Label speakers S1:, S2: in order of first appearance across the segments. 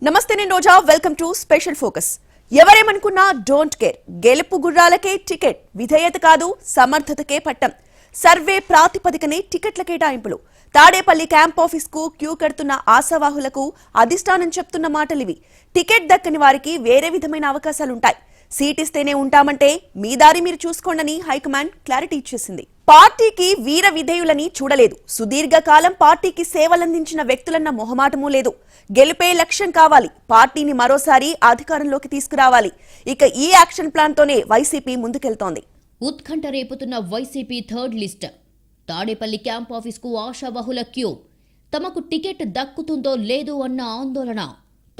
S1: నమస్తే నేను Roja welcome to special focus. ఎవరేమనుకున్నా డోంట్ కేర్. గెలుపు గుర్రాలకే టికెట్, విధేయత కాదు సమర్థతకే పట్టం. సర్వే ప్రాతిపదికనే టికెట్ల కేటాయింపులు. తాడేపల్లి క్యాంప్ ఆఫీస్ కు క్యూ కడుతున్న ఆశావాహులకు అధిష్టానం చెప్తున్న మాటలివి. టికెట్ దక్కని వారికి వేరే విధమైన అవకాశాలుంటాయి. సీట్ ఇస్తేనే ఉంటామంటే మీ దారి మీరు చూసుకోండని హైకమాండ్ క్లారిటీ ఇచ్చేసింది. పార్టీకి వీర విధేయులని చూడలేదు. సుదీర్ఘకాలం పార్టీకి సేవలందించిన వ్యక్తులన్న మొహమాటమూ లేదు. గెలుపే లక్ష్యం కావాలి. పార్టీని మరోసారి అధికారంలోకి తీసుకురావాలి. ఇక ఈ యాక్షన్ ప్లాన్ తోనే వైసీపీ ముందుకెళ్తోంది.
S2: ఉత్కంఠ రేపుతున్న YCP third list. Tadepalli camp office కు ఆశావహుల క్యూ. తమకు టికెట్ దక్కుతుందో లేదో అన్న ఆందోళన.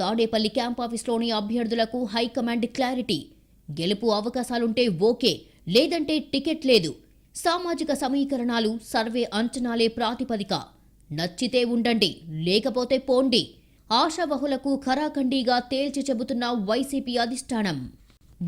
S2: తాడేపల్లి క్యాంప్ ఆఫీస్లోని అభ్యర్థులకు హైకమాండ్ క్లారిటీ. గెలుపు అవకాశాలుంటే ఓకే, లేదంటే టికెట్ లేదు. సామాజిక సమీకరణాలు, సర్వే అంచనాలే ప్రాతిపదిక. నచ్చితే ఉండండి, లేకపోతే పోండి. ఆశావహులకు ఖరాఖండీగా తేల్చి చెబుతున్న వైసీపీ అధిష్టానం.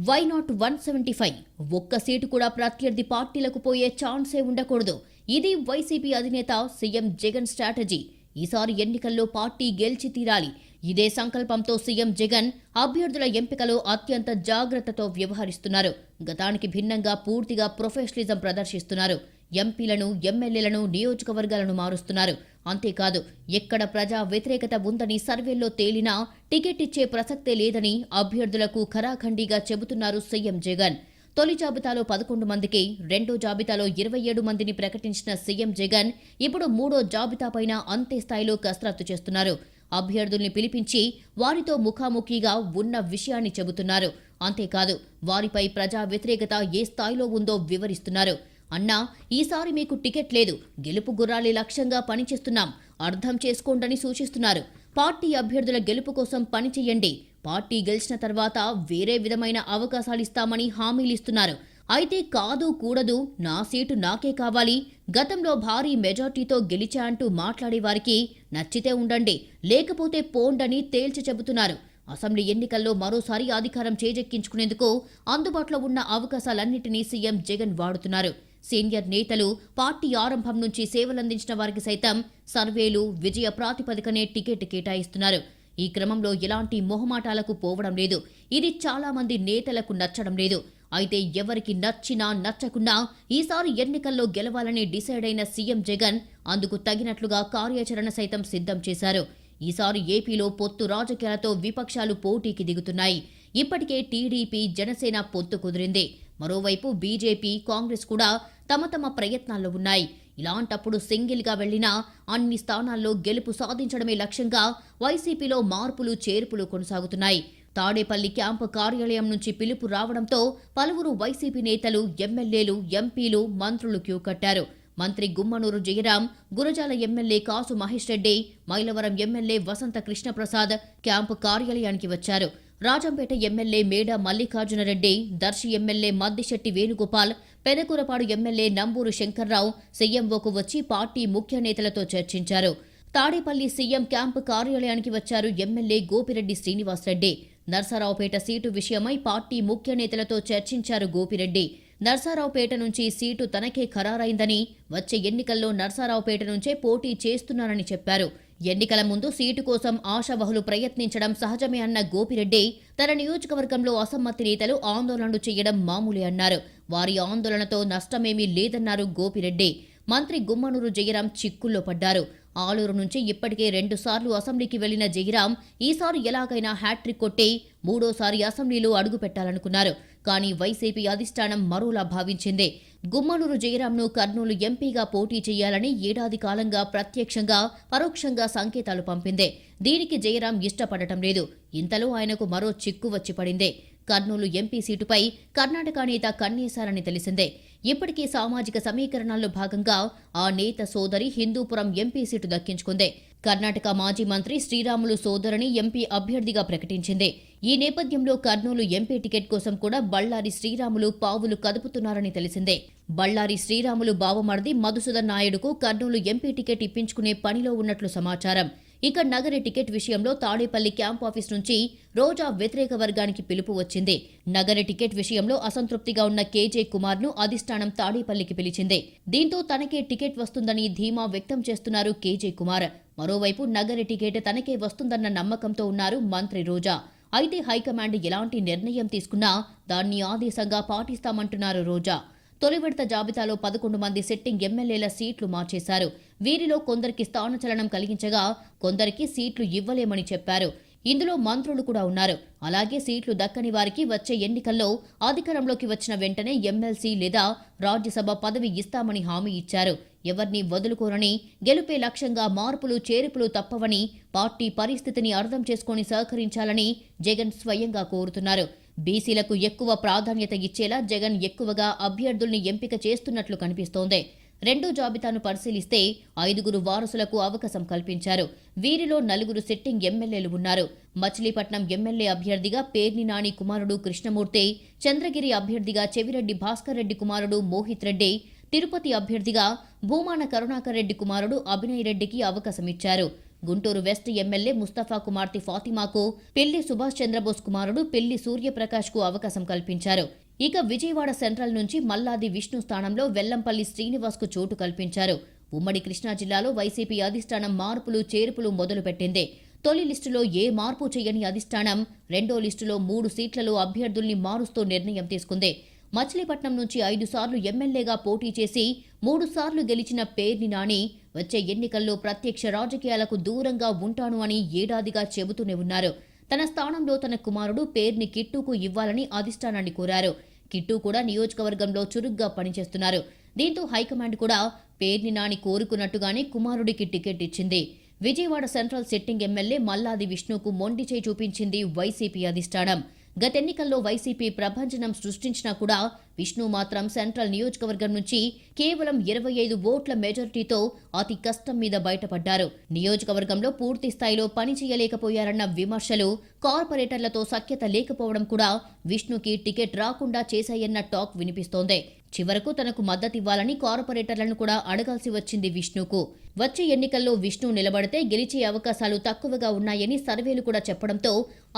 S2: Why not 175? ఒక్క సీటు కూడా ప్రత్యర్థి పార్టీలకు పోయే ఛాన్సే ఉండకూడదు. ఇది వైసీపీ అధినేత సీఎం జగన్ స్ట్రాటజీ. ఈసారి ఎన్నికల్లో పార్టీ గెలిచి తీరాలి. ఇదే సంకల్పంతో సీఎం జగన్ అభ్యర్థుల ఎంపికలో అత్యంత జాగ్రత్తతో వ్యవహరిస్తున్నారు. గతానికి భిన్నంగా పూర్తిగా ప్రొఫెషనలిజం ప్రదర్శిస్తున్నారు. ఎంపీలను, ఎమ్మెల్యేలను, నియోజకవర్గాలను మారుస్తున్నారు. అంతేకాదు, ఎక్కడ ప్రజా వ్యతిరేకత ఉందని సర్వేల్లో తేలినా టికెట్ ఇచ్చే ప్రసక్తే లేదని అభ్యర్థులకు ఖరాఖండీగా చెబుతున్నారు సీఎం జగన్. తొలి జాబితాలో 11 మందికి, రెండో జాబితాలో 27 మందిని ప్రకటించిన సీఎం జగన్ ఇప్పుడు మూడో జాబితాపైన అంతే స్థాయిలో కసరత్తు చేస్తున్నారు. అభ్యర్థుల్ని పిలిపించి వారితో ముఖాముఖిగా ఉన్న విషయాన్ని చెబుతున్నారు. అంతేకాదు, వారిపై ప్రజా వ్యతిరేకత ఏ స్థాయిలో ఉందో వివరిస్తున్నారు. అన్నా, ఈసారి మీకు టికెట్ లేదు, గెలుపు గుర్రాలే లక్ష్యంగా పనిచేస్తున్నాం, అర్థం చేసుకోండని సూచిస్తున్నారు. పార్టీ అభ్యర్థుల గెలుపు కోసం పనిచేయండి. పార్టీ గెలిచిన తర్వాత వేరే విధమైన అవకాశాలిస్తామని హామీలిస్తున్నారు. అయితే కాదు కూడదు, నా సీటు నాకే కావాలి, గతంలో భారీ మెజార్టీతో గెలిచా అంటూ మాట్లాడేవారికి నచ్చితే ఉండండి, లేకపోతే పోండని తేల్చి చెబుతున్నారు. అసెంబ్లీ ఎన్నికల్లో మరోసారి అధికారం చేజెక్కించుకునేందుకు అందుబాటులో ఉన్న అవకాశాలన్నింటినీ సీఎం జగన్ వాడుతున్నారు. సీనియర్ నేతలు, పార్టీ ఆరంభం నుంచి సేవలందించిన వారికి సైతం సర్వేలు, విజయ ప్రాతిపదికనే టికెట్ కేటాయిస్తున్నారు. ఈ క్రమంలో ఎలాంటి మొహమాటాలకు పోవడం లేదు. ఇది చాలా మంది నేతలకు నచ్చడం లేదు. అయితే ఎవరికి నచ్చినా నచ్చకున్నా ఈసారి ఎన్నికల్లో గెలవాలని డిసైడ్ అయిన సీఎం జగన్ అందుకు తగినట్లుగా కార్యాచరణ సైతం సిద్ధం చేశారు. ఈసారి ఏపీలో పొత్తు రాజకీయాలతో విపక్షాలు పోటీకి దిగుతున్నాయి. ఇప్పటికే టీడీపీ, జనసేన పొత్తు కుదిరింది. మరోవైపు బీజేపీ, కాంగ్రెస్ కూడా తమ ప్రయత్నాల్లో ఉన్నాయి. ఇలాంటప్పుడు సింగిల్గా వెళ్లినా అన్ని స్థానాల్లో గెలుపు సాధించడమే లక్ష్యంగా వైసీపీలో మార్పులు, చేర్పులు కొనసాగుతున్నాయి. తాడేపల్లి క్యాంపు కార్యాలయం నుంచి పిలుపు రావడంతో పలువురు వైసీపీ నేతలు, ఎమ్మెల్యేలు, ఎంపీలు, మంత్రులు క్యూ కట్టారు. మంత్రి గుమ్మనూరు జయరాం, గురజాల ఎమ్మెల్యే కాసు మహేష్ రెడ్డి, మైలవరం ఎమ్మెల్యే వసంత కృష్ణప్రసాద్ క్యాంపు కార్యాలయానికి వచ్చారు. రాజంపేట ఎమ్మెల్యే మేడ మల్లికార్జునరెడ్డి, దర్శి ఎమ్మెల్యే మద్దిశెట్టి వేణుగోపాల్, పెదకూరపాడు ఎమ్మెల్యే నంబూరు శంకర్రావు సీఎంఓకు వచ్చి పార్టీ ముఖ్య నేతలతో చర్చించారు. తాడేపల్లి సీఎం క్యాంపు కార్యాలయానికి వచ్చారు ఎమ్మెల్యే గోపిరెడ్డి శ్రీనివాసరెడ్డి. నర్సారావుపేట సీటు విషయమై పార్టీ ముఖ్య నేతలతో చర్చించారు గోపిరెడ్డి. నర్సారావుపేట నుంచి సీటు తనకే ఖరారైందని, వచ్చే ఎన్నికల్లో నర్సారావుపేట నుంచే పోటీ చేస్తున్నానని చెప్పారు. ఎన్నికల ముందు సీటు కోసం ఆశావహులు ప్రయత్నించడం సహజమే అన్న గోపిరెడ్డి, తన నియోజకవర్గంలో అసమ్మతి నేతలు ఆందోళనలు చేయడం మామూలే అన్నారు. వారి ఆందోళనతో నష్టమేమీ లేదన్నారు గోపిరెడ్డి. మంత్రి గుమ్మనూరు జయరాం చిక్కుల్లో పడ్డారు. ఆలూరు నుంచి ఇప్పటికే 2 సార్లు అసెంబ్లీకి వెళ్లిన జయరాం ఈసారి ఎలాగైనా హ్యాట్రిక్ కొట్టి మూడోసారి అసెంబ్లీలో అడుగుపెట్టాలనుకున్నారు. కానీ వైసీపీ అధిష్టానం మరోలా భావించింది. గుమ్మనూరు జయరాంను కర్నూలు ఎంపీగా పోటీ చేయాలని ఏడాది కాలంగా ప్రత్యక్షంగా, పరోక్షంగా సంకేతాలు పంపింది. దీనికి జయరాం ఇష్టపడటం లేదు. ఇంతలో ఆయనకు మరో చిక్కు వచ్చి పడింది. కర్నూలు ఎంపీ సీటుపై కర్ణాటక నేత కన్నేశారని తెలిసిందే. ఇప్పటికే సామాజిక సమీకరణాల్లో భాగంగా ఆ నేత సోదరి హిందూపురం ఎంపీ సీటు దక్కించుకుంది. కర్ణాటక మాజీ మంత్రి శ్రీరాములు సోదరిని ఎంపీ అభ్యర్థిగా ప్రకటించింది. ఈ నేపథ్యంలో కర్నూలు ఎంపీ టికెట్ కోసం కూడా బళ్ళారి శ్రీరాములు పావులు కదుపుతున్నారని తెలిసిందే. బళ్ళారి శ్రీరాములు బావమర్ది మధుసూదన్ నాయుడుకు కర్నూలు ఎంపీ టికెట్ ఇప్పించుకునే పనిలో ఉన్నట్లు సమాచారం. ఇక నగరి టికెట్ విషయంలో తాడేపల్లి క్యాంప్ ఆఫీస్ నుంచి రోజా వ్యతిరేక వర్గానికి పిలుపు వచ్చింది. నగరి టికెట్ విషయంలో అసంతృప్తిగా ఉన్న కేజే కుమార్ను అధిష్టానం తాడేపల్లికి పిలిచింది. దీంతో తనకే టికెట్ వస్తుందని ధీమా వ్యక్తం చేస్తున్నారు కేజే కుమార్. మరోవైపు నగరి టికెట్ తనకే వస్తుందన్న నమ్మకంతో ఉన్నారు మంత్రి రోజా. అయితే హైకమాండ్ ఎలాంటి నిర్ణయం తీసుకున్నా దాన్ని ఆదేశంగా పాటిస్తామంటున్నారు రోజా. తొలి విడత జాబితాలో 11 మంది సిట్టింగ్ ఎమ్మెల్యేల సీట్లు మార్చేశారు. వీరిలో కొందరికి స్థానచలనం కలిగించగా కొందరికి సీట్లు ఇవ్వలేమని చెప్పారు. ఇందులో మంత్రులు కూడా ఉన్నారు. అలాగే సీట్లు దక్కని వారికి వచ్చే ఎన్నికల్లో అధికారంలోకి వచ్చిన వెంటనే ఎమ్మెల్సీ లేదా రాజ్యసభ పదవి ఇస్తామని హామీ ఇచ్చారు. ఎవరిని వదులుకోరని, గెలుపే లక్ష్యంగా మార్పులు చేర్పులు తప్పవని, పార్టీ పరిస్థితిని అర్థం చేసుకుని సహకరించాలని జగన్ స్వయంగా కోరుతున్నారు. బీసీలకు ఎక్కువ ప్రాధాన్యత ఇచ్చేలా జగన్ ఎక్కువగా అభ్యర్థుల్ని ఎంపిక చేస్తున్నట్లు కనిపిస్తోంది. రెండో జాబితాను పరిశీలిస్తే 5 వారసులకు అవకాశం కల్పించారు. వీరిలో 4 సిట్టింగ్ ఎమ్మెల్యేలు ఉన్నారు. మచిలీపట్నం ఎమ్మెల్యే అభ్యర్థిగా పేర్ని నాని కుమారుడు కృష్ణమూర్తి, చంద్రగిరి అభ్యర్థిగా చెవిరెడ్డి భాస్కర్ రెడ్డి కుమారుడు మోహిత్ రెడ్డి, తిరుపతి అభ్యర్థిగా భూమాన కరుణాకర్ రెడ్డి కుమారుడు అభినయ్ రెడ్డికి అవకాశమిచ్చారు. గుంటూరు వెస్ట్ ఎమ్మెల్యే ముస్తఫా కుమార్తె ఫాతిమాకు, పెళ్లి సుభాష్ చంద్రబోస్ కుమారుడు పెళ్లి సూర్యప్రకాష్ కు అవకాశం కల్పించారు. ఇక విజయవాడ సెంట్రల్ నుంచి మల్లాది విష్ణు స్థానంలో వెల్లంపల్లి శ్రీనివాస్ కు చోటు కల్పించారు. ఉమ్మడి కృష్ణా జిల్లాలో వైసీపీ అధిష్టానం మార్పులు చేర్పులు మొదలుపెట్టింది. తొలి లిస్టులో ఏ మార్పు చేయని అధిష్టానం రెండో లిస్టులో 3 సీట్లలో అభ్యర్థుల్ని మారుస్తూ నిర్ణయం తీసుకుంది. మచిలీపట్నం నుంచి 5 సార్లు ఎమ్మెల్యేగా పోటీ చేసి 3 సార్లు గెలిచిన పేర్ని నాని వచ్చే ఎన్నికల్లో ప్రత్యక్ష రాజకీయాలకు దూరంగా ఉంటాను అని ఏడాదిగా చెబుతూనే ఉన్నారు. తన స్థానంలో తన కుమారుడు పేర్ని కిట్టుకు ఇవ్వాలని అధిష్టానాన్ని కోరారు. కిట్టు కూడా నియోజకవర్గంలో చురుగ్గా పనిచేస్తున్నారు. దీంతో హైకమాండ్ కూడా పేర్ని నాని కోరుకున్నట్టుగానే కుమారుడికి టికెట్ ఇచ్చింది. Vijayawada central sitting MLA Malladi విష్ణుకు మొండి చేయి చూపించింది వైసీపీ అధిష్టానం. గతెన్నికల్లో వైసీపీ ప్రభంజనం సృష్టించినా కూడా విష్ణు మాత్రం సెంట్రల్ నియోజకవర్గం నుంచి కేవలం 25 ఓట్ల మెజారిటీతో అతి కష్టం మీద బయటపడ్డారు. నియోజకవర్గంలో పూర్తి స్థాయిలో పనిచేయలేకపోయారన్న విమర్శలు, కార్పొరేటర్లతో సఖ్యత లేకపోవడం కూడా విష్ణుకి టికెట్ రాకుండా చేశాయన్న టాక్ వినిపిస్తోంది. చివరకు తనకు మద్దతివ్వాలని కార్పొరేటర్లను కూడా అడగాల్సి వచ్చింది విష్ణుకు. వచ్చే ఎన్నికల్లో విష్ణు నిలబడితే గెలిచే అవకాశాలు తక్కువగా ఉన్నాయని సర్వేలు కూడా చెప్పడంతో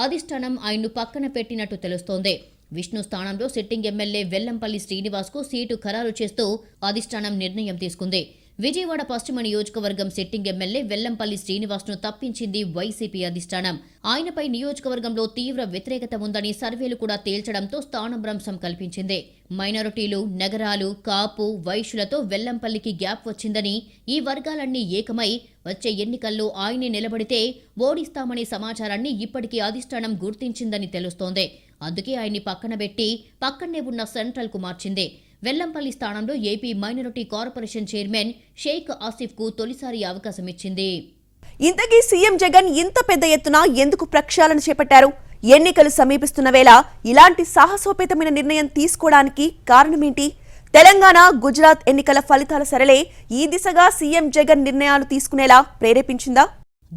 S2: అధిష్టానం ఆయన్ను పక్కన పెట్టినట్టు తెలుస్తోంది. విష్ణు స్థానంలో సిట్టింగ్ ఎమ్మెల్యే వెల్లంపల్లి శ్రీనివాస్ కు సీటు ఖరారు చేస్తూ అధిష్టానం నిర్ణయం తీసుకుంది. విజయవాడ పశ్చిమ నియోజకవర్గం సిట్టింగ్ ఎమ్మెల్యే వెల్లంపల్లి శ్రీనివాస్ ను తప్పించింది వైసీపీ అధిష్టానం. ఆయనపై నియోజకవర్గంలో తీవ్ర వ్యతిరేకత ఉందని సర్వేలు కూడా తేల్చడంతో స్థానభ్రంశం కల్పించింది. మైనారిటీలు, నగరాలు, కాపు, వైశ్యులతో వెల్లంపల్లికి గ్యాప్ వచ్చిందని, ఈ వర్గాలన్నీ ఏకమై వచ్చే ఎన్నికల్లో ఆయనే నిలబడితే ఓడిస్తామనే సమాచారాన్ని ఇప్పటికీ అధిష్టానం గుర్తించిందని తెలుస్తోంది. అందుకే ఆయన్ని పక్కనబెట్టి పక్కనే ఉన్న సెంట్రల్ కు మార్చింది. వెల్లంపల్లి స్థానంలో AP minority corporation chairman Sheikh Asif కు తొలిసారి అవకాశమిచ్చింది.
S1: ఇంతకీ సీఎం జగన్ ఇంత పెద్ద ఎత్తున ఎందుకు ప్రక్షాళన చేపట్టారు? ఎన్నికలు సమీపిస్తున్న వేళ ఇలాంటి సాహసోపేతమైన నిర్ణయం తీసుకోవడానికి కారణమేంటి? తెలంగాణ, గుజరాత్ ఎన్నికల ఫలితాల సరళే ఈ దిశగా సీఎం జగన్ నిర్ణయాలు తీసుకునేలా ప్రేరేపించిందా?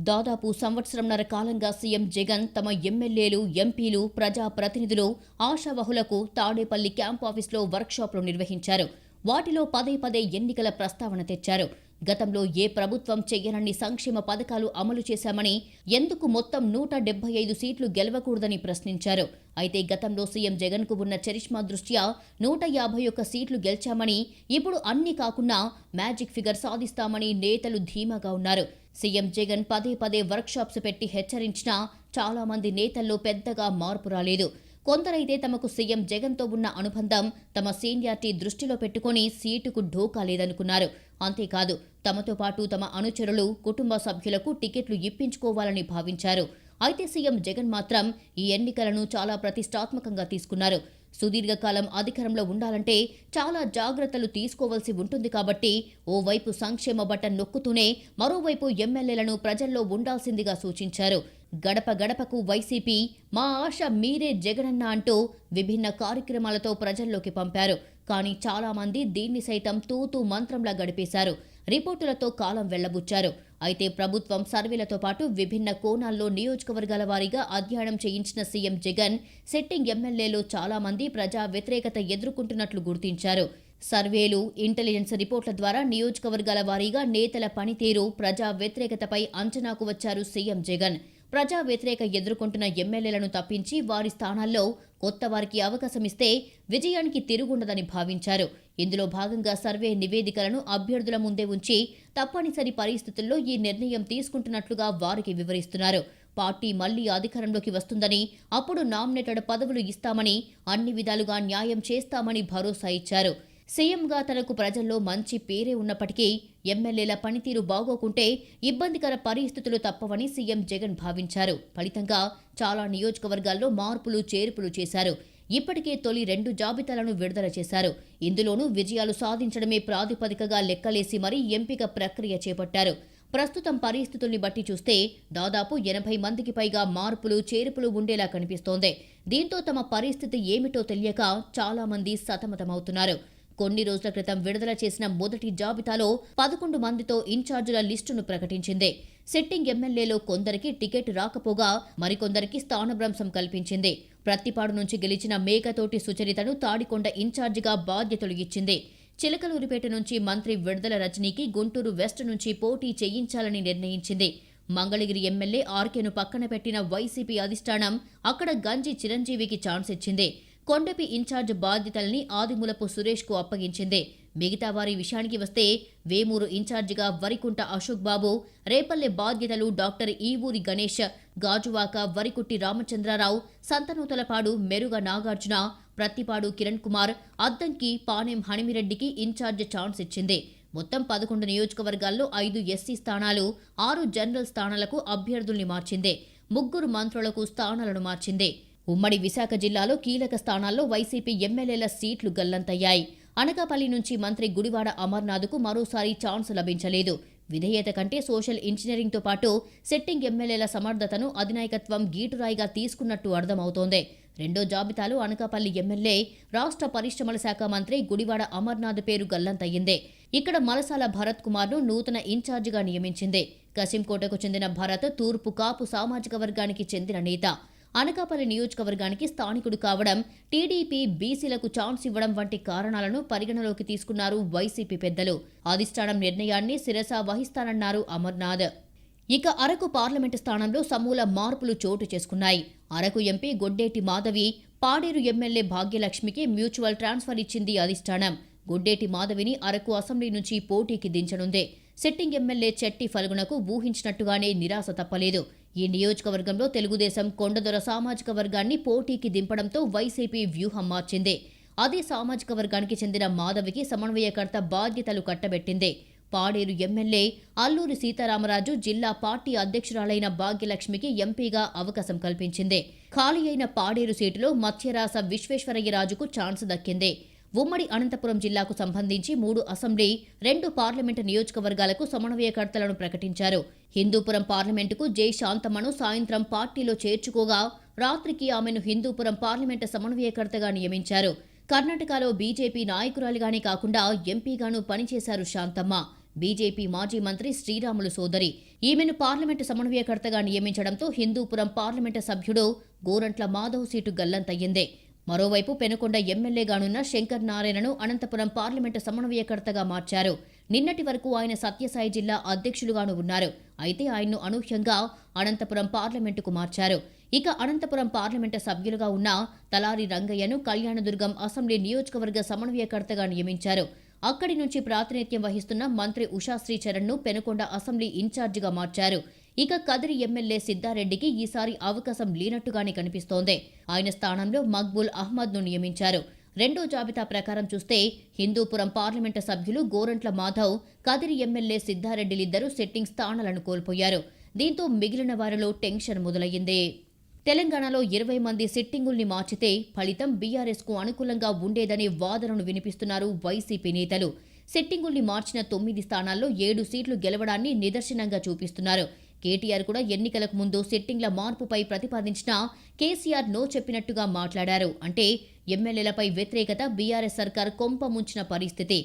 S2: దాదాపు సంవత్సరంన్నర కాలంగా సీఎం జగన్ తమ ఎమ్మెల్యేలు, ఎంపీలు, ప్రజాప్రతినిధులు, ఆశావహులకు తాడేపల్లి క్యాంప్ ఆఫీస్లో వర్క్షాప్లు నిర్వహించారు. వాటిలో పదే ఎన్నికల ప్రస్తావన తెచ్చారు. గతంలో ఏ ప్రభుత్వం చెయ్యనన్ని సంక్షేమ పథకాలు అమలు చేశామని, ఎందుకు మొత్తం 175 సీట్లు గెలవకూడదని ప్రశ్నించారు. అయితే గతంలో సీఎం జగన్ కు ఉన్న చరిష్మా దృష్ట్యా 151 సీట్లు గెలిచామని, ఇప్పుడు అన్ని కాకున్నా మ్యాజిక్ ఫిగర్ సాధిస్తామని నేతలు ధీమాగా ఉన్నారు. సీఎం జగన్ పదే వర్క్షాప్స్ పెట్టి హెచ్చరించినా చాలా మంది నేతల్లో పెద్దగా మార్పు రాలేదు. కొందరైతే తమకు సీఎం జగన్తో ఉన్న అనుబంధం, తమ సీనియారిటీ దృష్టిలో పెట్టుకుని సీటుకు ఢోకా లేదనుకున్నారు. అంతేకాదు తమతో పాటు తమ అనుచరులు, కుటుంబ సభ్యులకు టికెట్లు ఇప్పించుకోవాలని భావించారు. అయితే సీఎం జగన్ మాత్రం ఈ ఎన్నికలను చాలా ప్రతిష్టాత్మకంగా తీసుకున్నారు. సుదీర్ఘకాలం అధికారంలో ఉండాలంటే చాలా జాగ్రత్తలు తీసుకోవాల్సి ఉంటుంది కాబట్టి ఓవైపు సంక్షేమ బటన్ నొక్కుతూనే మరోవైపు ఎమ్మెల్యేలను ప్రజల్లో ఉండాల్సిందిగా సూచించారు. గడప గడపకు వైసీపీ, మా ఆశ మీరే జగనన్న అంటూ విభిన్న కార్యక్రమాలతో ప్రజల్లోకి పంపారు. కానీ చాలా మంది దీన్ని సైతం తూతూ మంత్రంలా గడిపేశారు. రిపోర్టులతో కాలం వెళ్లబుచ్చారు. అయితే ప్రభుత్వం సర్వేలతో పాటు విభిన్న కోణాల్లో నియోజకవర్గాల వారీగా అధ్యయనం చేయించిన సీఎం జగన్ సిట్టింగ్ ఎమ్మెల్యేలు చాలా మంది ప్రజా వ్యతిరేకత ఎదుర్కొంటున్నట్లు గుర్తించారు. సర్వేలు, ఇంటెలిజెన్స్ రిపోర్ట్ల ద్వారా నియోజకవర్గాల వారీగా నేతల పనితీరు, ప్రజా వ్యతిరేకతపై అంచనాకు వచ్చారు సీఎం జగన్. ప్రజా వ్యతిరేక ఎదుర్కొంటున్న ఎమ్మెల్యేలను తప్పించి వారి స్థానాల్లో కొత్త వారికి అవకాశమిస్తే విజయానికి తిరుగుండదని భావించారు. ఇందులో భాగంగా సర్వే నివేదికలను అభ్యర్థుల ముందే ఉంచి తప్పనిసరి పరిస్థితుల్లో ఈ నిర్ణయం తీసుకుంటున్నట్లుగా వారికి వివరిస్తున్నారు. పార్టీ మళ్లీ అధికారంలోకి వస్తుందని, అప్పుడు నామినేటెడ్ పదవులు ఇస్తామని, అన్ని విధాలుగా న్యాయం చేస్తామని భరోసా ఇచ్చారు. సీఎంగా తనకు ప్రజల్లో మంచి పేరే ఉన్నప్పటికీ ఎమ్మెల్యేల పనితీరు బాగోకుంటే ఇబ్బందికర పరిస్థితులు తప్పవని సీఎం జగన్ భావించారు. ఫలితంగా చాలా నియోజకవర్గాల్లో మార్పులు చేర్పులు చేశారు. ఇప్పటికే తొలి 2 జాబితాలను విడుదల చేశారు. ఇందులోనూ విజయాలు సాధించడమే ప్రాతిపదికగా లెక్కలేసి మరీ ఎంపిక ప్రక్రియ చేపట్టారు. ప్రస్తుతం పరిస్థితుల్ని బట్టి చూస్తే దాదాపు 80 మందికి పైగా మార్పులు చేర్పులు ఉండేలా కనిపిస్తోంది. దీంతో తమ పరిస్థితి ఏమిటో తెలియక చాలా మంది సతమతమవుతున్నారు. కొన్ని రోజుల క్రితం విడుదల చేసిన మొదటి జాబితాలో 11 మందితో ఇన్ఛార్జీల లిస్టును ప్రకటించింది. సిట్టింగ్ ఎమ్మెల్యేలో కొందరికి టికెట్ రాకపోగా మరికొందరికి స్థానభ్రంశం కల్పించింది. ప్రత్తిపాడు నుంచి గెలిచిన మేకతోటి సుచరితను తాడికొండ ఇన్ఛార్జిగా బాధ్యతలు ఇచ్చింది. చిలకలూరిపేట నుంచి మంత్రి విడుదల రజనీకి గుంటూరు వెస్ట్ నుంచి పోటీ చేయించాలని నిర్ణయించింది. మంగళగిరి ఎమ్మెల్యే ఆర్కేను పక్కన పెట్టిన వైసీపీ అధిష్టానం అక్కడ గంజి చిరంజీవికి ఛాన్స్ ఇచ్చింది. కొండపి ఇన్ఛార్జ్ బాధ్యతల్ని ఆదిమూలపు సురేష్కు అప్పగించింది. మిగతా వారి విషయానికి వస్తే వేమూరు ఇన్ఛార్జిగా వరికుంట అశోక్ బాబు, రేపల్లె బాధ్యతలు డాక్టర్ ఈవూరి గణేష్, గాజువాక వరికుట్టి రామచంద్రరావు, సంతనూతలపాడు మెరుగ నాగార్జున, ప్రత్తిపాడు కిరణ్ కుమార్, అద్దంకి పానెం హణిమిరెడ్డికి ఇన్ఛార్జ్ ఛాన్స్ ఇచ్చింది. మొత్తం 11 నియోజకవర్గాల్లో 5 ఎస్సీ స్థానాలు, 6 జనరల్ స్థానాలకు అభ్యర్థుల్ని మార్చింది. 3 మంత్రులకు స్థానాలను మార్చింది. ఉమ్మడి విశాఖ జిల్లాలో కీలక స్థానాల్లో వైసీపీ ఎమ్మెల్యేల సీట్లు గల్లంతయ్యాయి. అనకాపల్లి నుంచి మంత్రి గుడివాడ అమర్నాథ్కు మరోసారి ఛాన్స్ లభించలేదు. విధేయత కంటే సోషల్ ఇంజనీరింగ్తో పాటు సిట్టింగ్ ఎమ్మెల్యేల సమర్థతను అధినాయకత్వం గీటురాయిగా తీసుకున్నట్టు అర్థమవుతోంది. రెండో జాబితాలో అనకాపల్లి ఎమ్మెల్యే, రాష్ట్ర పరిశ్రమల శాఖ మంత్రి గుడివాడ అమర్నాథ్ పేరు గల్లంతయ్యింది. ఇక్కడ మలసాల భరత్ కుమార్ను నూతన ఇన్ఛార్జిగా నియమించింది. కశింకోటకు చెందిన భరత్ తూర్పు కాపు సామాజిక వర్గానికి చెందిన నేత. అనకాపల్లి నియోజకవర్గానికి స్థానికుడు కావడం, టీడీపీ బీసీలకు ఛాన్స్ ఇవ్వడం వంటి కారణాలను పరిగణలోకి తీసుకున్నారు వైసీపీ పెద్దలు. అధిష్టానం నిర్ణయాన్ని శిరసా వహిస్తానన్నారు అమర్నాథ్. ఇక అరకు పార్లమెంటు స్థానంలో సమూల మార్పులు చోటు చేసుకున్నాయి. అరకు ఎంపీ గొడ్డేటి మాధవి, పాడేరు ఎమ్మెల్యే భాగ్యలక్ష్మికి మ్యూచువల్ ట్రాన్స్ఫర్ ఇచ్చింది అధిష్టానం. గొడ్డేటి మాధవిని అరకు అసెంబ్లీ నుంచి పోటీకి దించనుంది. సిట్టింగ్ ఎమ్మెల్యే చెట్టి ఫల్గుణకు ఊహించినట్టుగానే నిరాశ తప్పలేదు. ఈ నియోజకవర్గంలో తెలుగుదేశం కొండదొర సామాజిక వర్గాన్ని పోటీకి దింపడంతో వైసీపీ వ్యూహం మార్చింది. అదే సామాజిక వర్గానికి చెందిన మాధవికి సమన్వయకర్త బాధ్యతలు కట్టబెట్టింది. పాడేరు ఎమ్మెల్యే అల్లూరి సీతారామరాజు జిల్లా పార్టీ అధ్యక్షురాలైన భాగ్యలక్ష్మికి ఎంపీగా అవకాశం కల్పించింది. ఖాళీ అయిన పాడేరు సీటులో మత్స్యరాస విశ్వేశ్వరయ్యరాజుకు ఛాన్స్ దక్కింది. ఉమ్మడి అనంతపురం జిల్లాకు సంబంధించి 3 అసెంబ్లీ, 2 పార్లమెంటు నియోజకవర్గాలకు సమన్వయకర్తలను ప్రకటించారు. హిందూపురం పార్లమెంటుకు జె శాంతమ్మను సాయంత్రం పార్టీలో చేర్చుకోగా రాత్రికి ఆమెను హిందూపురం పార్లమెంటు సమన్వయకర్తగా నియమించారు. కర్ణాటకలో బీజేపీ నాయకురాలిగానే కాకుండా ఎంపీగాను పనిచేశారు శాంతమ్మ. బీజేపీ మాజీ మంత్రి శ్రీరాములు సోదరి. ఈమెను పార్లమెంటు సమన్వయకర్తగా నియమించడంతో హిందూపురం పార్లమెంటు సభ్యుడు గోరంట్ల మాధవ్ సీటు గల్లంతయ్యింది. మరోవైపు పెనుకొండ ఎమ్మెల్యేగానున్న శంకర్ నారాయణను అనంతపురం పార్లమెంటు సమన్వయకర్తగా మార్చారు. నిన్నటి వరకు ఆయన సత్యసాయి జిల్లా అధ్యక్షులుగాను ఉన్నారు. అయితే ఆయన్ను అనూహ్యంగా అనంతపురం పార్లమెంటుకు మార్చారు. ఇక అనంతపురం పార్లమెంటు సభ్యులుగా ఉన్న తలారి రంగయ్యను కళ్యాణదుర్గం అసెంబ్లీ నియోజకవర్గ సమన్వయకర్తగా నియమించారు. అక్కడి నుంచి ప్రాతినిధ్యం వహిస్తున్న మంత్రి ఉషాశ్రీ చరణ్ను పెనుకొండ అసెంబ్లీ ఇన్ఛార్జిగా మార్చారు. ఇక కదిరి ఎమ్మెల్యే సిద్ధారెడ్డికి ఈసారి అవకాశం లేనట్టుగానే కనిపిస్తోంది. ఆయన స్థానంలో మక్బూల్ అహ్మద్ను నియమించారు. రెండో జాబితా ప్రకారం చూస్తే హిందూపురం పార్లమెంటు సభ్యులు గోరంట్ల మాధవ్, కదిరి ఎమ్మెల్యే సిద్ధారెడ్డిలిద్దరూ సిట్టింగ్ స్థానాలను కోల్పోయారు. దీంతో మిగిలిన వారిలో టెన్షన్ మొదలయ్యింది. తెలంగాణలో 20 మంది సిట్టింగుల్ని మార్చితే ఫలితం బీఆర్ఎస్కు అనుకూలంగా ఉండేదనే వాదనను వినిపిస్తున్నారు వైసీపీ నేతలు. సిట్టింగుల్ని మార్చిన 9 స్థానాల్లో 7 సీట్లు గెలవడాన్ని నిదర్శనంగా చూపిస్తున్నారు. కేటీఆర్ కూడా ఎన్నికలకు ముందు సిట్టింగ్ల మార్పుపై ప్రతిపాదించినా కేసీఆర్ నో చెప్పినట్టుగా మాట్లాడారు. అంటే ఎమ్మెల్యేలపై వ్యతిరేకత బీఆర్ఎస్ సర్కార్ కొంప ముంచిన పరిస్థితి.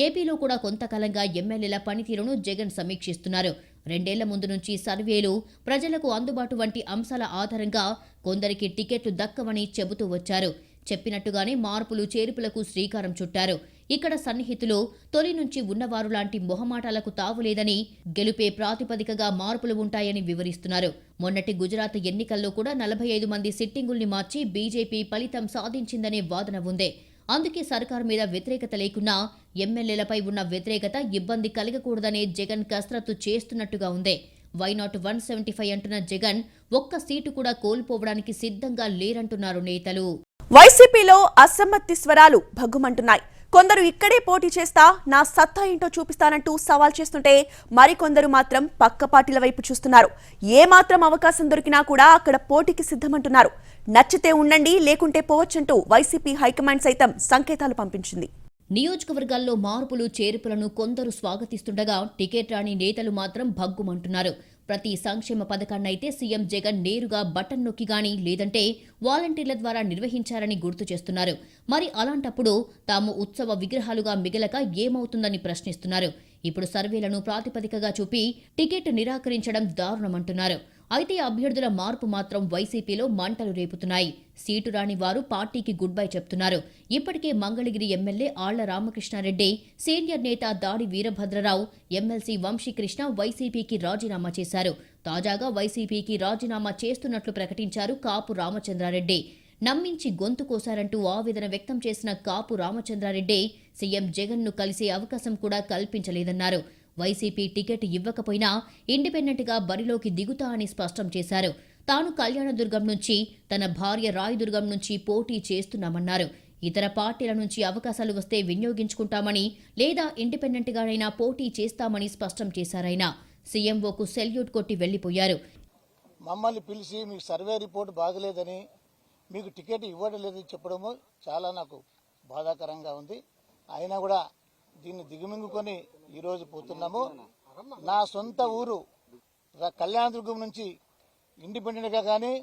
S2: ఏపీలో కూడా కొంతకాలంగా ఎమ్మెల్యేల పనితీరును జగన్ సమీక్షిస్తున్నారు. 2 ఏళ్ల ముందు నుంచి సర్వేలు, ప్రజలకు అందుబాటు వంటి అంశాల ఆధారంగా కొందరికి టికెట్లు దక్కవని చెబుతూ వచ్చారు. చెప్పినట్టుగానే మార్పులు చేర్పులకు శ్రీకారం చుట్టారు. ఇక్కడ సన్నిహితులు తొలి నుంచి ఉన్నవారు లాంటి మొహమాటాలకు తావులేదని, గెలుపే ప్రాతిపదికగా మార్పులు ఉంటాయని వివరిస్తున్నారు. మొన్నటి గుజరాత్ ఎన్నికల్లో కూడా 45 మంది సిట్టింగుల్ని మార్చి బీజేపీ ఫలితం సాధించిందనే వాదన ఉంది. అందుకే సర్కారు మీద వ్యతిరేకత లేకున్నా ఎమ్మెల్యేలపై ఉన్న వ్యతిరేకత ఇబ్బంది కలగకూడదనే జగన్ కసరత్తు చేస్తున్నట్టుగా ఉంది. వైనాట్ 175 అంటున్న జగన్ ఒక్క సీటు కూడా కోల్పోవడానికి సిద్ధంగా లేరంటున్నారు నేతలు.
S1: వైసీపీలో అసమ్మతి స్వరాలు భగ్గుమంటున్నాయి. కొందరు ఇక్కడే పోటీ చేస్తా నా సత్తా ఏంటో చూపిస్తానంటూ సవాల్ చేస్తుంటే మరికొందరు మాత్రం పక్క పార్టీల వైపు చూస్తున్నారు. ఏ మాత్రం అవకాశం దొరికినా కూడా అక్కడ పోటీకి సిద్ధమంటున్నారు. నచ్చితే ఉండండి, లేకుంటే పోవచ్చంటూ వైసీపీ హైకమాండ్ సైతం సంకేతాలు పంపించింది.
S2: నియోజకవర్గాల్లో మార్పులు చేర్పులను కొందరు స్వాగతిస్తుండగా టికెట్ రాని నేతలు మాత్రం భగ్గుమంటున్నారు. ప్రతి సంక్షేమ పథకాన్నైతే సీఎం జగన్ నేరుగా బటన్ నొక్కి గాని లేదంటే వాలంటీర్ల ద్వారా నిర్వహించారని గుర్తు చేస్తున్నారు. మరి అలాంటప్పుడు తాము ఉత్సవ విగ్రహాలుగా మిగలక ఏమవుతుందని ప్రశ్నిస్తున్నారు. ఇప్పుడు సర్వేలను ప్రాతిపదికగా చూపి టికెట్ నిరాకరించడం దారుణమంటున్నారు. అయితే అభ్యర్థుల మార్పు మాత్రం వైసీపీలో మంటలు రేపుతున్నాయి. సీటు రాని వారు పార్టీకి గుడ్ బై చెప్తున్నారు. ఇప్పటికే మంగళగిరి ఎమ్మెల్యే ఆళ్ల రామకృష్ణారెడ్డి, సీనియర్ నేత దాడి వీరభద్రరావు, ఎమ్మెల్సీ వంశీకృష్ణ వైసీపీకి రాజీనామా చేశారు. తాజాగా వైసీపీకి రాజీనామా చేస్తున్నట్లు ప్రకటించారు కాపు రామచంద్రారెడ్డి. నమ్మించి గొంతు కోశారంటూ ఆవేదన వ్యక్తం చేసిన కాపు రామచంద్రారెడ్డి సీఎం జగన్ను కలిసే అవకాశం కూడా కల్పించలేదన్నారు. వైసీపీ టికెట్ ఇవ్వకపోయినా ఇండిపెండెంట్గా బరిలోకి దిగుతా అని స్పష్టం చేశారు. తాను కళ్యాణదుర్గం నుంచి, తన భార్య రాయదుర్గం నుంచి పోటీ చేస్తున్నామన్నారు. ఇతర పార్టీల నుంచి అవకాశాలు వస్తే వినియోగించుకుంటామని, లేదా ఇండిపెండెంట్గానైనా పోటీ చేస్తామని స్పష్టం చేశారాయన. సీఎంఓకు సెల్యూట్ కొట్టి వెళ్లిపోయారు.
S3: మమ్మల్ని పిలిచి మీకు సర్వే రిపోర్ట్ బాగలేదని, మీకు టికెట్ ఇవ్వడం లేదని చెప్పడము చాలా నాకు బాధాకరంగా ఉంది. అయినా కూడా దీన్ని దిగుమింగుకొని ఈరోజు పోతున్నాము. నా సొంత ఊరు కళ్యాణదుర్గం నుంచి ఇండిపెండెంట్గా కానీ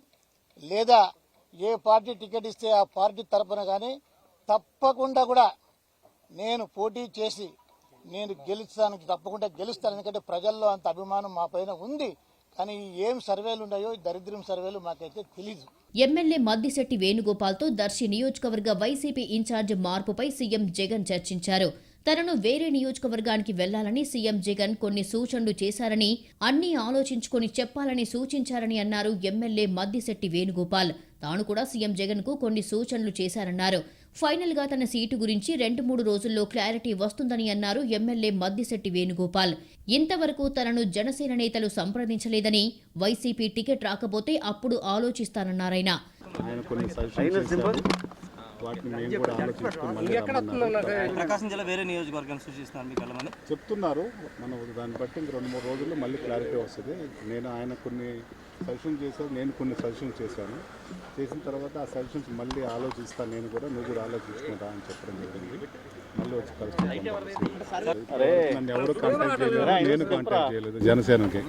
S3: లేదా ఏ పార్టీ టికెట్ ఇస్తే ఆ పార్టీ తరఫున కానీ తప్పకుండా కూడా నేను పోటీ చేసి నేను తప్పకుండా గెలుస్తాను. ఎందుకంటే ప్రజల్లో అంత అభిమానం మా పైన ఉంది. కానీ ఏం సర్వేలు ఉన్నాయో దరిద్రం సర్వేలు మాకైతే తెలీదు.
S2: ఎమ్మెల్యే మద్దిశెట్టి వేణుగోపాల్తో దర్శి నియోజకవర్గ వైసీపీ ఇన్ఛార్జ్ మార్పుపై సీఎం జగన్ చర్చించారు. తనను వేరే నియోజకవర్గానికి వెళ్లాలని సీఎం జగన్ కొన్ని సూచనలు చేశారని, అన్నీ ఆలోచించుకొని చెప్పాలని సూచించారని అన్నారు ఎమ్మెల్యే మద్దిశెట్టి వేణుగోపాల్. తాను కూడా సీఎం జగన్ కు కొన్ని సూచనలు చేశారన్నారు. ఫైనల్ గా తన సీటు గురించి 2-3 రోజుల్లో క్లారిటీ వస్తుందని అన్నారు ఎమ్మెల్యే మద్దిశెట్టి వేణుగోపాల్. ఇంతవరకు తనను జనసేన నేతలు సంప్రదించలేదని, వైసీపీ టికెట్ రాకపోతే అప్పుడు ఆలోచిస్తానన్నారాయన.
S4: ప్రకాశం జిల్లా వేరే నియోజకవర్గాన్ని సూచిస్తున్నారు మీకు వెళ్ళమని
S5: చెప్తున్నారు. మనం దాన్ని బట్టి ఇంక 2-3 రోజుల్లో మళ్ళీ క్లారిటీ వస్తుంది. నేను ఆయన కొన్ని సజెషన్ చేశాను, నేను కొన్ని సజెషన్ చేశాను. చేసిన తర్వాత ఆ సజెషన్స్ మళ్ళీ ఆలోచిస్తాను. నేను కూడా, నువ్వు కూడా ఆలోచించుకుంటా అని చెప్పడం జరిగింది. మళ్ళీ వచ్చి కలుసుకుంటాను. నన్ను ఎవరు కాంటాక్ట్ చేయలేదు, నేను కాంటాక్ట్ చేయలేదు జనసేనకి.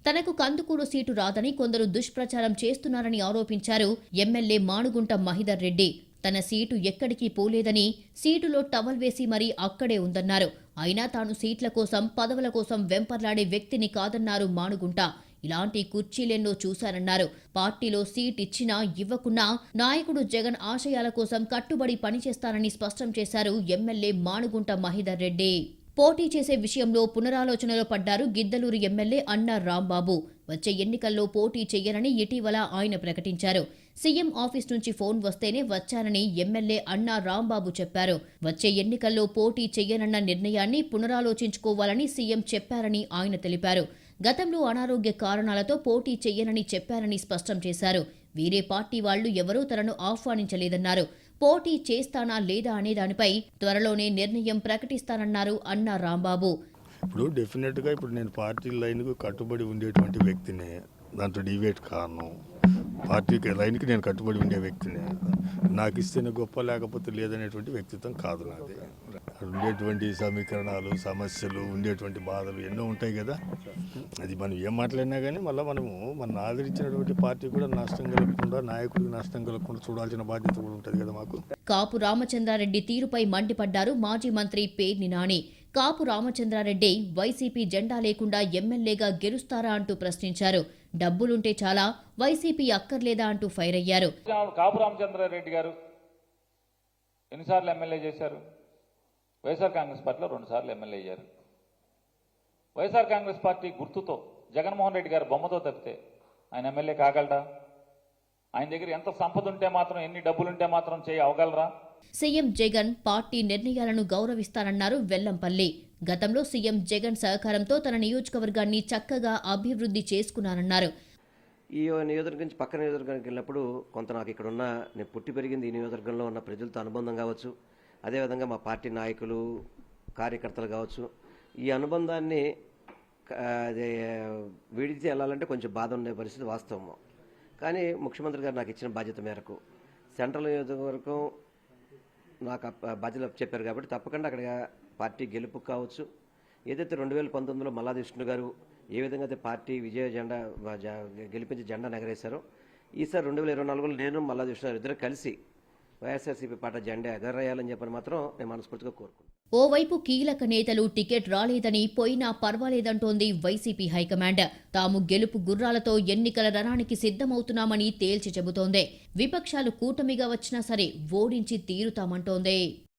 S2: తనకు కందుకూరు సీటు రాదని కొందరు దుష్ప్రచారం చేస్తున్నారని ఆరోపించారు ఎమ్మెల్యే మానుగుంట మహిదర్ రెడ్డి. తన సీటు ఎక్కడికి పోలేదని, సీటులో టవల్ వేసి మరీ అక్కడే ఉందన్నారు. అయినా తాను సీట్ల కోసం, పదవుల కోసం వెంపర్లాడే వ్యక్తిని కాదన్నారు మానుగుంట. ఇలాంటి కుర్చీలెన్నో చూశారన్నారు. పార్టీలో సీట్ ఇచ్చినా ఇవ్వకున్నా నాయకుడు జగన్ ఆశయాల కోసం కట్టుబడి పనిచేస్తానని స్పష్టం చేశారు ఎమ్మెల్యే మానుగుంట మహిదర్ రెడ్డి. పోటీ చేసే విషయంలో పునరాలోచనలో పడ్డారు గిద్దలూరు ఎమ్మెల్యే అన్నా రాంబాబు. వచ్చే ఎన్నికల్లో పోటీ చెయ్యనని ఇటీవల ఆయన ప్రకటించారు. సీఎం ఆఫీస్ నుంచి ఫోన్ వస్తేనే వచ్చానని ఎమ్మెల్యే అన్నా రాంబాబు చెప్పారు. వచ్చే ఎన్నికల్లో పోటీ చెయ్యనన్న నిర్ణయాన్ని పునరాలోచించుకోవాలని సీఎం చెప్పారని ఆయన తెలిపారు. గతంలో అనారోగ్య కారణాలతో పోటీ చెయ్యనని చెప్పారని స్పష్టం చేశారు. వేరే పార్టీ వాళ్లు ఎవరూ తనను ఆహ్వానించలేదన్నారు. పోటీ చేస్తానా లేదా అనే దానిపై త్వరలోనే నిర్ణయం ప్రకటిస్తానన్నారు అన్నా రాంబాబు.
S6: ఇప్పుడు డెఫినెట్గా ఇప్పుడు నేను పార్టీ లైన్కు కట్టుబడి ఉండేటువంటి వ్యక్తిని, దాంట్లో డివేట్ కాను. పార్టీకి లైన్కి నేను కట్టుబడి ఉండే వ్యక్తిని. నాకు ఇస్తేనే గొప్ప, లేకపోతే లేదనేటువంటి వ్యక్తిత్వం కాదు నాది. ఉండేటువంటి సమీకరణాలు, సమస్యలు, ఉండేటువంటి బాధలు ఎన్నో ఉంటాయి కదా. అది మనం ఏం మాట్లాడినా కానీ మళ్ళీ మనం ఆదరించినటువంటి పార్టీ కూడా నష్టం కలగకుండా, నాయకుడికి నష్టం కలగకుండా చూడాల్సిన బాధ్యత కూడా ఉంటుంది కదా మాకు.
S2: కాపు రామచంద్రారెడ్డి తీరుపై మండిపడ్డారు మాజీ మంత్రి పేర్ని నాని. కాపు రామచంద్రారెడ్డి వైసీపీ జెండా లేకుండా ఎమ్మెల్యేగా గెలుస్తారా అంటూ ప్రశ్నించారు. డబ్బులుంటే చాలా, వైసీపీ అక్కర్లేదా అంటూ ఫైర్ అయ్యారు.
S7: కాపు రామచంద్రారెడ్డి గారు ఎన్నిసార్లు ఎమ్మెల్యే చేశారు? వైఎస్ఆర్ కాంగ్రెస్ పార్టీలో 2 సార్లు ఎమ్మెల్యే అయ్యారు. వైఎస్ఆర్ కాంగ్రెస్ పార్టీ గుర్తుతో జగన్మోహన్ రెడ్డి గారి బొమ్మతో తప్పితే ఆయన ఎమ్మెల్యే కాగలడా? ఆయన దగ్గర ఎంత సంపద ఉంటే మాత్రం, ఎన్ని డబ్బులుంటే మాత్రం అవగలరా?
S2: సీఎం జగన్ పార్టీ నిర్ణయాలను గౌరవిస్తారన్నారు వెల్లంపల్లి. గతంలో సీఎం జగన్ సహకారంతో తన నియోజకవర్గాన్ని చక్కగా అభివృద్ధి చేసుకున్నారన్నారు.
S8: ఈ నియోజకవర్గం నుంచి పక్క నియోజకవర్గానికి వెళ్ళినప్పుడు కొంత నాకు ఇక్కడ ఉన్న, నేను పుట్టి పెరిగింది ఈ నియోజకవర్గంలో ఉన్న ప్రజలతో అనుబంధం కావచ్చు, అదేవిధంగా మా పార్టీ నాయకులు కార్యకర్తలు కావచ్చు, ఈ అనుబంధాన్ని విడిచి వెళ్ళాలంటే కొంచెం బాధ ఉండే పరిస్థితి వాస్తవం. కానీ ముఖ్యమంత్రి గారు నాకు ఇచ్చిన బాధ్యత మేరకు సెంట్రల్ నియోజకవర్గం నాకు బాధ్యత చెప్పారు కాబట్టి తప్పకుండా అక్కడ పార్టీ గెలుపు కావచ్చు. ఏదైతే 2019లో మల్లాది విష్ణు గారు ఏ విధంగా అయితే పార్టీ విజయ జెండా గెలిపించి జెండా ఎగరేశారో, ఈసారి 2024లో నేను మల్లాది విష్ణు గారు ఇద్దరు కలిసి వైఎస్ఆర్సీపీ పార్టీ జెండా ఎగరేయాలని చెప్పని మాత్రం నేను మనస్ఫూర్తిగా కోరుకుంటున్నాను.
S2: ఓవైపు కీలక నేతలు టికెట్ రాలేదని, పోయినా పర్వాలేదంటోంది వైసీపీ హైకమాండ్. తాము గెలుపు గుర్రాలతో ఎన్నికల రణానికి సిద్ధమవుతున్నామని తేల్చి చెబుతోంది. విపక్షాలు కూటమిగా వచ్చినా సరే ఓడించి తీరుతామంటోంది.